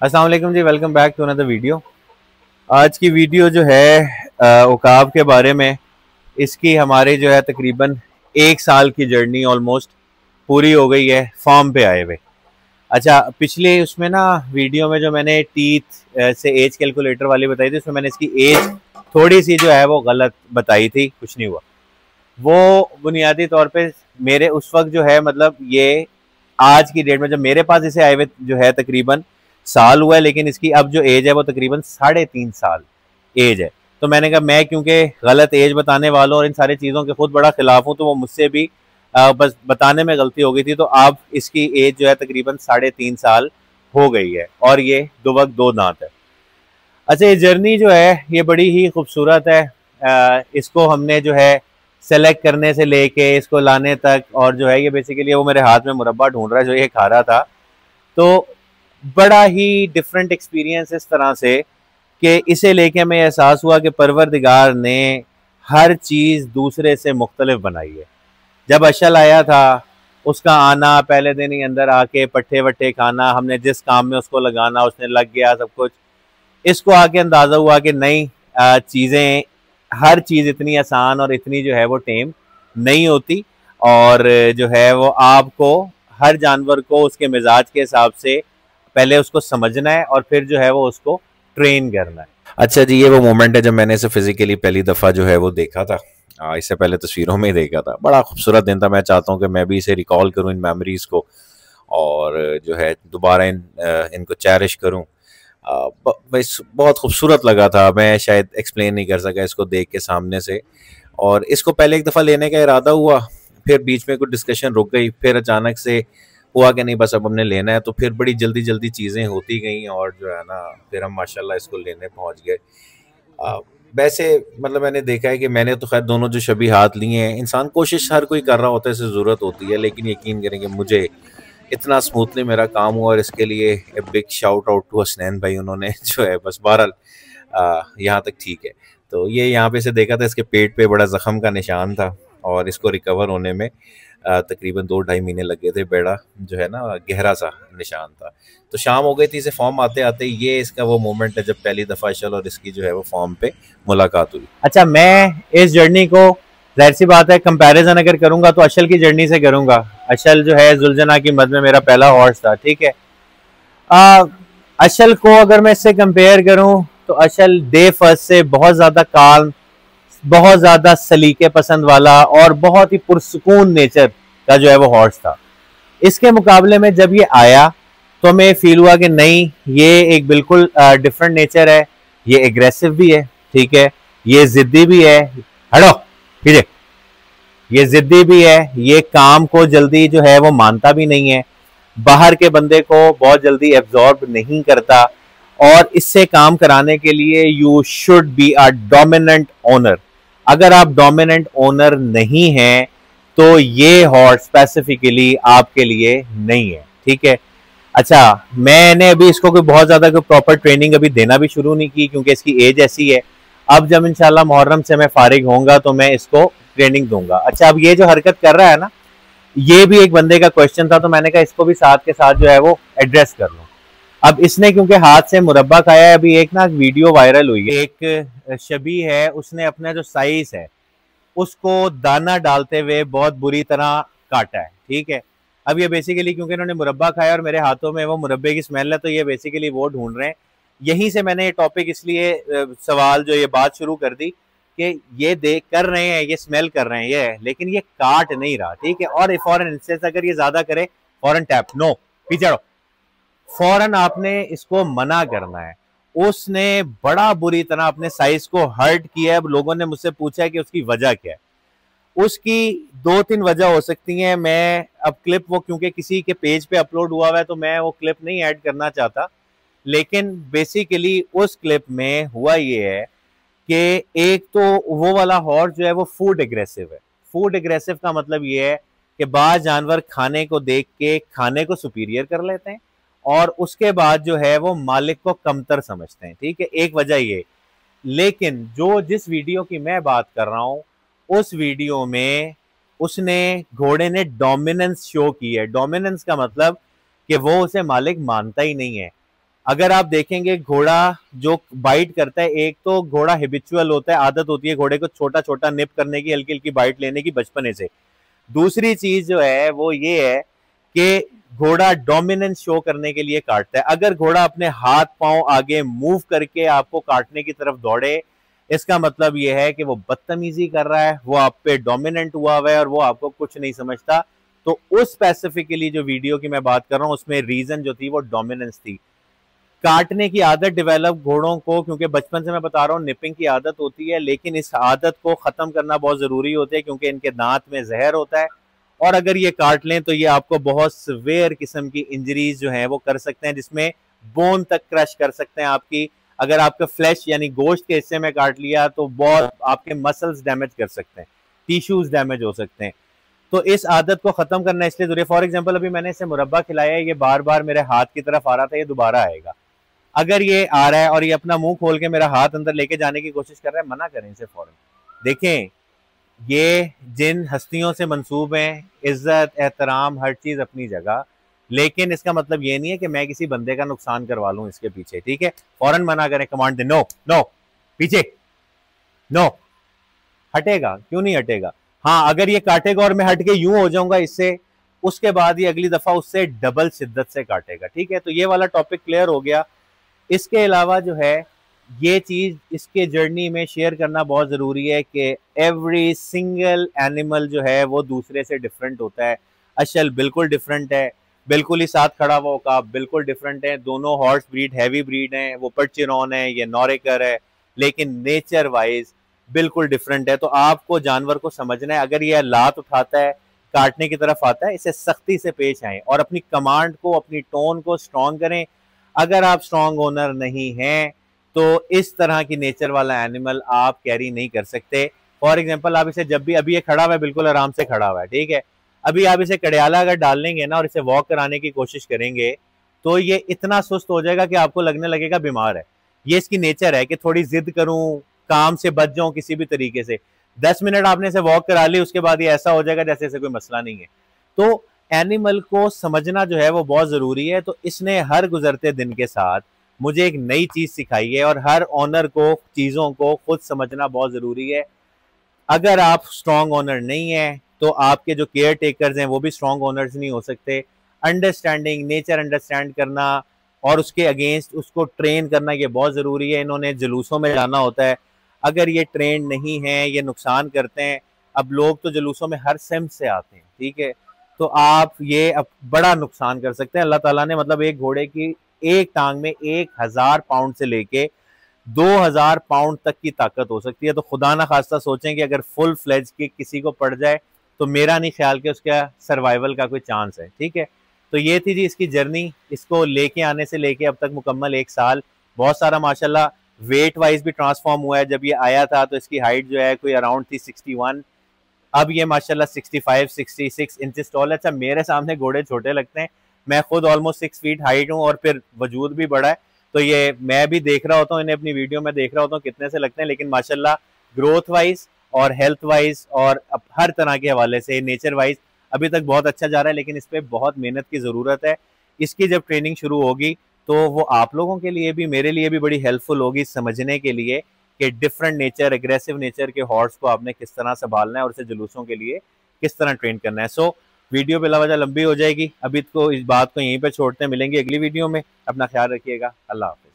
अस्सलाम वालेकुम जी, welcome back to another video. आज की वीडियो जो है उकाब के बारे में। इसकी हमारी जो है तकरीबन 1 साल की जर्नी ऑलमोस्ट पूरी हो गई है फॉर्म पे आए हुए। अच्छा, पिछले उसमें ना वीडियो में जो मैंने टीथ से एज कैलकुलेटर वाली बताई थी, उसमें मैंने इसकी एज थोड़ी सी जो है वो गलत बताई थी, कुछ नहीं हुआ। वो बुनियादी तौर पे मेरे उस वक्त जो है मतलब ये आज की डेट में जब मेरे पास इसे आए हुए जो है तकरीबन साल हुआ है, लेकिन इसकी अब जो एज है वो तकरीबन 3.5 साल एज है। तो मैंने कहा मैं क्योंकि गलत एज बताने वालों और इन सारी चीज़ों के खुद बड़ा खिलाफ हूँ, तो वो मुझसे भी बस बताने में गलती हो गई थी। तो अब इसकी एज जो है तकरीबन 3.5 साल हो गई है और ये दो वक्त दो दांत है। अच्छा, ये जर्नी जो है ये बड़ी ही खूबसूरत है। इसको हमने जो है सेलेक्ट करने से लेके इसको लाने तक, और जो है ये बेसिकली वो मेरे हाथ में मुरब्बा ढूंढ रहा है जो ये खा रहा था। तो बड़ा ही डिफरेंट एक्सपीरियंस इस तरह से कि इसे लेके हमें एहसास हुआ कि परवरदिगार ने हर चीज़ दूसरे से मुख्तलिफ बनाई है। जब अशल आया था, उसका आना, पहले दिन ही अंदर आके पट्टे वट्टे खाना, हमने जिस काम में उसको लगाना उसने लग गया सब कुछ। इसको आके अंदाज़ा हुआ कि नई चीज़ें, हर चीज़ इतनी आसान और इतनी जो है वो टेम नहीं होती, और जो है वो आपको हर जानवर को उसके मिजाज के हिसाब से पहले उसको समझना है और फिर जो है वो उसको ट्रेन करना है। अच्छा जी, ये वो मोमेंट है जब मैंने इसे फिजिकली पहली दफ़ा जो है वो देखा था। इससे पहले तस्वीरों में ही देखा था। बड़ा खूबसूरत दिन था। मैं चाहता हूँ कि मैं भी इसे रिकॉल करूँ, इन मेमोरीज़ को, और जो है दोबारा इनको चेरिश करूँ। बस बहुत खूबसूरत लगा था। मैं शायद एक्सप्लेन नहीं कर सका इसको देख के सामने से। और इसको पहले एक दफ़ा लेने का इरादा हुआ, फिर बीच में कुछ डिस्कशन रुक गई, फिर अचानक से हुआ कि नहीं बस अब हमने लेना है। तो फिर बड़ी जल्दी जल्दी चीज़ें होती गई और जो है ना फिर हम माशाल्लाह इसको लेने पहुंच गए। अ, वैसे मतलब मैंने देखा है कि मैंने तो खैर दोनों जो शबी हाथ लिए हैं, इंसान कोशिश हर कोई कर रहा होता है, इसे ज़रूरत होती है, लेकिन यकीन करेंगे मुझे इतना स्मूथली मेरा काम हुआ, और इसके लिए big shout out to Hasnain भाई। उन्होंने जो है बस बहरहाल यहाँ तक ठीक है। तो ये यहाँ पे से देखा था, इसके पेट पे बड़ा ज़ख्म का निशान था और इसको रिकवर होने में तकरीबन 2 ढाई महीने लगे थे। बेड़ा जो है ना गहरा सा निशान था। तो शाम हो गई थी, इसे फॉर्म आते आते। ये इसका वो मोमेंट है जब पहली दफ़ा अशल और इसकी जो है वो फॉर्म पे मुलाकात हुई। अच्छा, मैं इस जर्नी को जाहिर सी बात है कंपैरिजन अगर करूंगा तो अशल की जर्नी से करूंगा। अशल जो है जुलजना की मद में मेरा पहला हॉर्स था, ठीक है। आ, अशल को अगर मैं इससे कंपेयर करूं तो अशल डे फर्स्ट से बहुत ज़्यादा काल्म, बहुत ज़्यादा सलीके पसंद वाला और बहुत ही पुरसकून नेचर का जो है वो हॉर्स था। इसके मुकाबले में जब ये आया तो हमें फील हुआ कि नहीं, ये एक बिल्कुल डिफरेंट नेचर है। ये एग्रेसिव भी है, ठीक है, ये जिद्दी भी है। हटो पीछे। ये जिद्दी भी है, ये काम को जल्दी जो है वो मानता भी नहीं है, बाहर के बंदे को बहुत जल्दी एब्जॉर्ब नहीं करता। और इससे काम कराने के लिए you should be a dominant owner. अगर आप डोमिनेंट ओनर नहीं हैं तो ये हॉर्स स्पेसिफिकली आपके लिए नहीं है, ठीक है। अच्छा, मैंने अभी इसको कोई बहुत ज्यादा कोई प्रॉपर ट्रेनिंग अभी देना भी शुरू नहीं की क्योंकि इसकी एज ऐसी है। अब जब इंशाल्लाह मुहर्रम से मैं फारिग होऊंगा तो मैं इसको ट्रेनिंग दूंगा। अच्छा, अब ये जो हरकत कर रहा है ना, ये भी एक बंदे का क्वेश्चन था, तो मैंने कहा इसको भी साथ के साथ जो है वो एड्रेस कर लूं। अब इसने क्योंकि हाथ से मुरब्बा खाया है, अभी एक ना वीडियो वायरल हुई है, एक शबी है, उसने अपना जो साइज है उसको दाना डालते हुए बहुत बुरी तरह काटा है, ठीक है। अब ये बेसिकली क्योंकि इन्होंने मुरब्बा खाया और मेरे हाथों में वो मुरब्बे की स्मेल है, तो ये बेसिकली वो ढूंढ रहे हैं। यहीं से मैंने ये टॉपिक इसलिए सवाल जो ये बात शुरू कर दी कि ये देख कर रहे हैं, ये स्मेल कर रहे हैं ये, लेकिन ये काट नहीं रहा, ठीक है। और फॉरन इंस्टेंस अगर ये ज्यादा करे, फॉरन टैप, नो पीछे हटो, फौरन आपने इसको मना करना है। उसने बड़ा बुरी तरह अपने साइज को हर्ट किया है। अब लोगों ने मुझसे पूछा है कि उसकी वजह क्या है। उसकी दो तीन वजह हो सकती हैं। मैं अब क्लिप वो क्योंकि किसी के पेज पे अपलोड हुआ है तो मैं वो क्लिप नहीं ऐड करना चाहता, लेकिन बेसिकली उस क्लिप में हुआ ये है कि एक तो वो वाला हॉर्स जो है वो फूड एग्रेसिव है। फूड एग्रेसिव का मतलब ये है कि बाज जानवर खाने को देख के खाने को सुपीरियर कर लेते हैं और उसके बाद जो है वो मालिक को कमतर समझते हैं, ठीक है, एक वजह ये। लेकिन जो जिस वीडियो की मैं बात कर रहा हूं, उस वीडियो में उसने, घोड़े ने डोमिनेंस शो की है। डोमिनेंस का मतलब कि वो उसे मालिक मानता ही नहीं है। अगर आप देखेंगे घोड़ा जो बाइट करता है, एक तो घोड़ा हैबिचुअल होता है, आदत होती है घोड़े को छोटा छोटा निप करने की, हल्की हल्की बाइट लेने की बचपने से। दूसरी चीज जो है वो ये है कि घोड़ा डोमिनेंस शो करने के लिए काटता है। अगर घोड़ा अपने हाथ पांव आगे मूव करके आपको काटने की तरफ दौड़े, इसका मतलब यह है कि वो बदतमीजी कर रहा है, वो आप पे डोमिनेंट हुआ है और वो आपको कुछ नहीं समझता। तो उस स्पेसिफिकली जो वीडियो की मैं बात कर रहा हूं उसमें रीजन जो थी वो डोमिनेंस थी। काटने की आदत डेवलप घोड़ों को, क्योंकि बचपन से मैं बता रहा हूँ निपिंग की आदत होती है, लेकिन इस आदत को खत्म करना बहुत जरूरी होता है क्योंकि इनके दांत में जहर होता है, और अगर ये काट लें तो ये आपको बहुत सिवियर किस्म की इंजरीज जो हैं वो कर सकते हैं, जिसमें बोन तक क्रश कर सकते हैं आपकी। अगर आपका फ्लैश यानी गोश्त के हिस्से में काट लिया तो बहुत आपके मसल्स डैमेज कर सकते हैं, टिश्यूज डैमेज हो सकते हैं। तो इस आदत को खत्म करना इसलिए जरूरी है। फॉर एग्जाम्पल अभी मैंने इसे मुरब्बा खिलाया है, ये बार बार मेरे हाथ की तरफ आ रहा था, ये दोबारा आएगा। अगर ये आ रहा है और ये अपना मुंह खोल के मेरा हाथ अंदर लेके जाने की कोशिश कर रहा है, मना करें इसे फौरन। देखें, ये जिन हस्तियों से मंसूब हैं, इज्जत एहतराम हर चीज अपनी जगह, लेकिन इसका मतलब ये नहीं है कि मैं किसी बंदे का नुकसान करवा लूं इसके पीछे, ठीक है। फौरन मना करें, कमांड दे, नो नो, पीछे, नो। हटेगा क्यों नहीं हटेगा? हाँ, अगर ये काटेगा और मैं हट के यूं हो जाऊंगा इससे, उसके बाद ये अगली दफा उससे डबल शिद्दत से काटेगा, ठीक है। तो ये वाला टॉपिक क्लियर हो गया। इसके अलावा जो है ये चीज इसके जर्नी में शेयर करना बहुत जरूरी है कि एवरी सिंगल एनिमल जो है वो दूसरे से डिफरेंट होता है। अशल बिल्कुल डिफरेंट है, बिल्कुल ही साथ खड़ा हुआ का बिल्कुल डिफरेंट है। दोनों हॉर्स ब्रीड हैवी ब्रीड हैं, वो पर्चिरॉन है, ये नॉरेकर है, लेकिन नेचर वाइज बिल्कुल डिफरेंट है। तो आपको जानवर को समझना है, अगर ये लात उठाता है, काटने की तरफ आता है, इसे सख्ती से पेश आए और अपनी कमांड को, अपनी टोन को स्ट्रॉन्ग करें। अगर आप स्ट्रॉन्ग ओनर नहीं हैं तो इस तरह की नेचर वाला एनिमल आप कैरी नहीं कर सकते। फॉर एग्जाम्पल, आप इसे जब भी, अभी ये खड़ा हुआ है, बिल्कुल आराम से खड़ा हुआ है, ठीक है। अभी आप इसे कड़ियाला अगर डाल लेंगे ना और इसे वॉक कराने की कोशिश करेंगे तो ये इतना सुस्त हो जाएगा कि आपको लगने लगेगा बीमार है। ये इसकी नेचर है कि थोड़ी जिद करूं, काम से बच जाऊं किसी भी तरीके से। 10 मिनट आपने इसे वॉक करा ली, उसके बाद ये ऐसा हो जाएगा जैसे इसे कोई मसला नहीं है। तो एनिमल को समझना जो है वो बहुत जरूरी है। तो इसने हर गुजरते दिन के साथ मुझे एक नई चीज सिखाई है, और हर ऑनर को चीजों को खुद समझना बहुत जरूरी है। अगर आप स्ट्रॉन्ग ओनर नहीं है तो आपके जो केयर टेकर्स हैं वो भी स्ट्रॉन्ग ओनर्स नहीं हो सकते। अंडरस्टैंडिंग, नेचर अंडरस्टैंड करना और उसके अगेंस्ट उसको ट्रेन करना ये बहुत ज़रूरी है। इन्होंने जुलूसों में जाना होता है, अगर ये ट्रेन नहीं है, ये नुकसान करते हैं। अब लोग तो जुलूसों में हर सिमत से आते हैं, ठीक है, तो आप ये अब बड़ा नुकसान कर सकते हैं। अल्लाह ताला ने मतलब एक घोड़े की एक टांग में 1000 पाउंड से लेके 2000 पाउंड तक की ताकत हो सकती है। तो खुदा ना खास्ता सोचें कि अगर फुल फ्लेज की किसी को पड़ जाए तो मेरा नहीं ख्याल कि उसका सर्वाइवल का कोई चांस है, ठीक है। तो ये थी जी इसकी जर्नी, इसको लेके आने से लेके अब तक मुकम्मल 1 साल। बहुत सारा माशाल्लाह वेट वाइज भी ट्रांसफॉर्म हुआ है। जब ये आया था तो इसकी हाइट जो है कोई अराउंड थी 61, अब ये माशाल्लाह 65-66 इंचेस टॉल है। अच्छा, मेरे सामने घोड़े छोटे लगते हैं, मैं खुद ऑलमोस्ट 6 फीट हाइट हूँ और फिर वजूद भी बड़ा है। तो ये मैं भी देख रहा होता हूँ, इन्हें अपनी वीडियो में देख रहा होता हूँ कितने से लगते हैं, लेकिन माशाल्लाह ग्रोथ वाइज और हेल्थ वाइज और हर तरह के हवाले से, नेचर वाइज अभी तक बहुत अच्छा जा रहा है। लेकिन इस पर बहुत मेहनत की ज़रूरत है। इसकी जब ट्रेनिंग शुरू होगी तो वो आप लोगों के लिए भी, मेरे लिए भी बड़ी हेल्पफुल होगी समझने के लिए कि डिफरेंट नेचर, एग्रेसिव नेचर के हॉर्स को आपने किस तरह संभालना है और उसे जुलूसों के लिए किस तरह ट्रेन करना है। सो वीडियो बिला वजह लंबी हो जाएगी, अभी तो इस बात को यहीं पर छोड़ते हैं। मिलेंगे अगली वीडियो में, अपना ख्याल रखिएगा। अल्लाह हाफिज़।